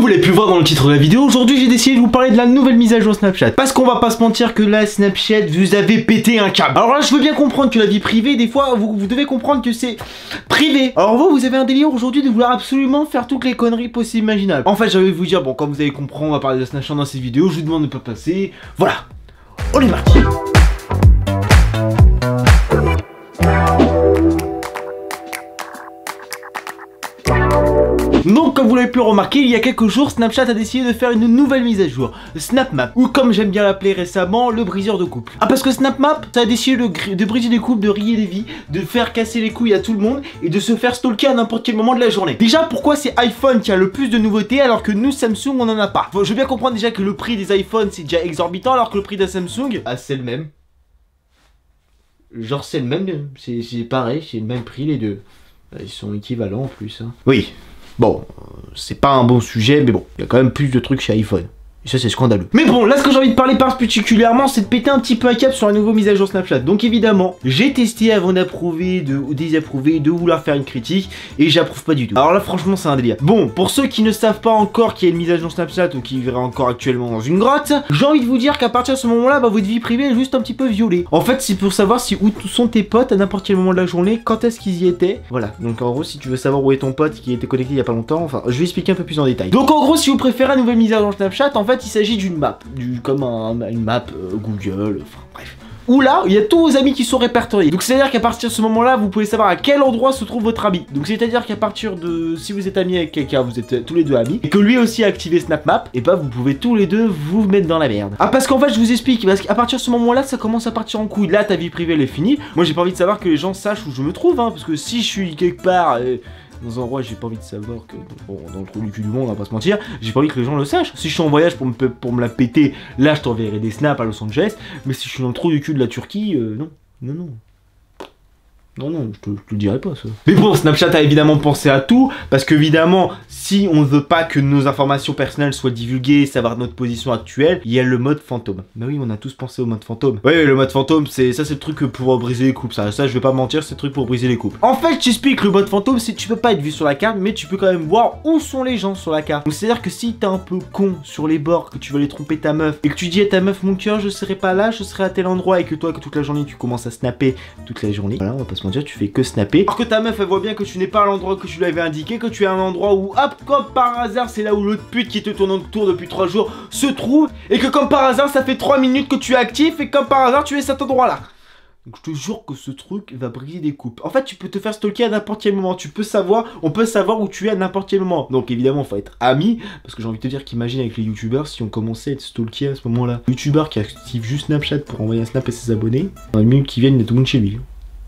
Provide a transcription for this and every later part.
Comme vous l'avez pu voir dans le titre de la vidéo, aujourd'hui j'ai décidé de vous parler de la nouvelle mise à jour Snapchat. Parce qu'on va pas se mentir que là, Snapchat, vous avez pété un câble. Alors là, je veux bien comprendre que la vie privée, des fois, vous devez comprendre que c'est privé. Alors vous avez un délire aujourd'hui de vouloir absolument faire toutes les conneries possibles imaginables. En fait, j'avais vous dire, bon, comme vous avez compris, on va parler de Snapchat dans cette vidéo, je vous demande de ne pas passer. Voilà, on est parti. Donc comme vous l'avez pu remarquer, il y a quelques jours, Snapchat a décidé de faire une nouvelle mise à jour, SnapMap, ou comme j'aime bien l'appeler récemment, le briseur de couple. Ah parce que SnapMap, ça a décidé de briser des couples, de rayer des vies, de faire casser les couilles à tout le monde, et de se faire stalker à n'importe quel moment de la journée. Déjà, pourquoi c'est iPhone qui a le plus de nouveautés alors que nous, Samsung, on en a pas? Je veux bien comprendre déjà que le prix des iPhones c'est déjà exorbitant alors que le prix d'un Samsung, ah c'est le même. Genre c'est le même, c'est pareil, c'est le même prix les deux. Ils sont équivalents en plus. Hein. Oui. Bon, c'est pas un bon sujet, mais bon, il y a quand même plus de trucs chez iPhone. Et ça, c'est scandaleux. Mais bon, là, ce que j'ai envie de parler particulièrement, c'est de péter un petit peu un cap sur la nouvelle mise à jour Snapchat. Donc, évidemment, j'ai testé avant d'approuver, de désapprouver, de vouloir faire une critique, et j'approuve pas du tout. Alors là, franchement, c'est un délire. Bon, pour ceux qui ne savent pas encore qu'il y a une mise à jour Snapchat ou qui verraient encore actuellement dans une grotte, j'ai envie de vous dire qu'à partir de ce moment-là, bah, votre vie privée est juste un petit peu violée. En fait, c'est pour savoir si où sont tes potes à n'importe quel moment de la journée, quand est-ce qu'ils y étaient. Voilà. Donc, en gros, si tu veux savoir où est ton pote qui était connecté il y a pas longtemps, enfin, je vais expliquer un peu plus en détail. Donc, en gros, si vous préférez la nouvelle mise à jour Snapchat, en fait, il s'agit d'une map, comme une map Google, enfin bref. Où là, il y a tous vos amis qui sont répertoriés. Donc c'est-à-dire qu'à partir de ce moment-là, vous pouvez savoir à quel endroit se trouve votre ami. Donc c'est-à-dire qu'à partir de... Si vous êtes amis avec quelqu'un, vous êtes tous les deux amis, et que lui aussi a activé SnapMap, et bah vous pouvez tous les deux vous mettre dans la merde. Ah parce qu'en fait, je vous explique, parce qu'à partir de ce moment-là, ça commence à partir en couille. Là, ta vie privée, elle est finie. Moi, j'ai pas envie de savoir que les gens sachent où je me trouve, hein, parce que si je suis quelque part... dans un endroit, j'ai pas envie de savoir que, bon, dans le trou du cul du monde, on va pas se mentir, j'ai pas envie que les gens le sachent. Si je suis en voyage pour me la péter, là je t'enverrai des snaps à Los Angeles, mais si je suis dans le trou du cul de la Turquie, non. Non, je te le dirai pas ça. Mais bon, Snapchat a évidemment pensé à tout, parce qu'évidemment, si on ne veut pas que nos informations personnelles soient divulguées, savoir notre position actuelle, il y a le mode fantôme. Bah oui, on a tous pensé au mode fantôme. Oui, le mode fantôme, c'est le truc pour briser les couples, ça je vais pas mentir, c'est le truc pour briser les couples. En fait, j'explique, le mode fantôme, c'est que tu peux pas être vu sur la carte, mais tu peux quand même voir où sont les gens sur la carte. Donc c'est-à-dire que si t'es un peu con sur les bords, que tu veux aller tromper ta meuf, et que tu dis à ta meuf, mon cœur, je serai pas là, je serai à tel endroit, et que toi, que toute la journée, tu commences à snapper toute la journée, voilà, on va pas se mentir, tu fais que snapper. Alors que ta meuf elle voit bien que tu n'es pas à l'endroit que tu lui avais indiqué, que tu es à un endroit où hop comme par hasard c'est là où l'autre pute qui te tourne autour depuis 3 jours se trouve, et que comme par hasard ça fait 3 minutes que tu es actif et comme par hasard tu es à cet endroit là. Donc je te jure que ce truc va briser des couples. En fait tu peux te faire stalker à n'importe quel moment, on peut savoir où tu es à n'importe quel moment. Donc évidemment faut être amis, parce que j'ai envie de te dire qu'imagine avec les youtubeurs si on commençait à être stalké à ce moment là. Youtubeur qui active juste Snapchat pour envoyer un snap à ses abonnés, dans les minutes qui viennent il y a tout le monde chez lui.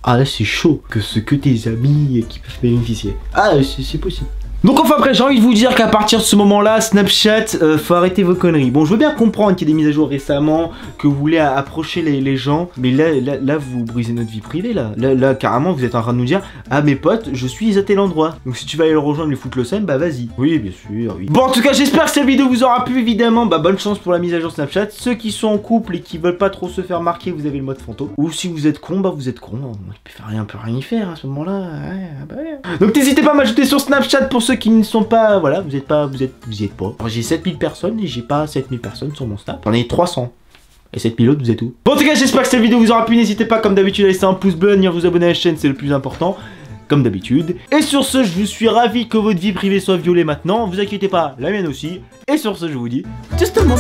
Ah là c'est chaud, que tes amis qui peuvent bénéficier. Ah c'est possible. Donc enfin après j'ai envie de vous dire qu'à partir de ce moment là Snapchat faut arrêter vos conneries. Bon je veux bien comprendre qu'il y a des mises à jour récemment, que vous voulez approcher les gens, mais là vous brisez notre vie privée là carrément vous êtes en train de nous dire ah mes potes je suis à tel endroit. Donc si tu vas aller le rejoindre lui foutre le seum bah vas-y. Oui bien sûr oui. Bon en tout cas j'espère que cette vidéo vous aura plu évidemment, bah bonne chance pour la mise à jour Snapchat. Ceux qui sont en couple et qui veulent pas trop se faire marquer vous avez le mode fantôme. Ou si vous êtes con bah vous êtes con, on peut rien y faire à ce moment là. Ouais. Donc n'hésitez pas à m'ajouter sur Snapchat pour ceux qui ne sont pas, voilà, vous y êtes pas. J'ai 7000 personnes et j'ai pas 7000 personnes sur mon Snap. J'en ai 300. Et 7000 autres, vous êtes où? Bon, en tout cas, j'espère que cette vidéo vous aura plu. N'hésitez pas, comme d'habitude, à laisser un pouce bleu, à venir vous abonner à la chaîne, c'est le plus important. Comme d'habitude. Et sur ce, je suis ravi que votre vie privée soit violée maintenant. Vous inquiétez pas, la mienne aussi. Et sur ce, je vous dis, justement.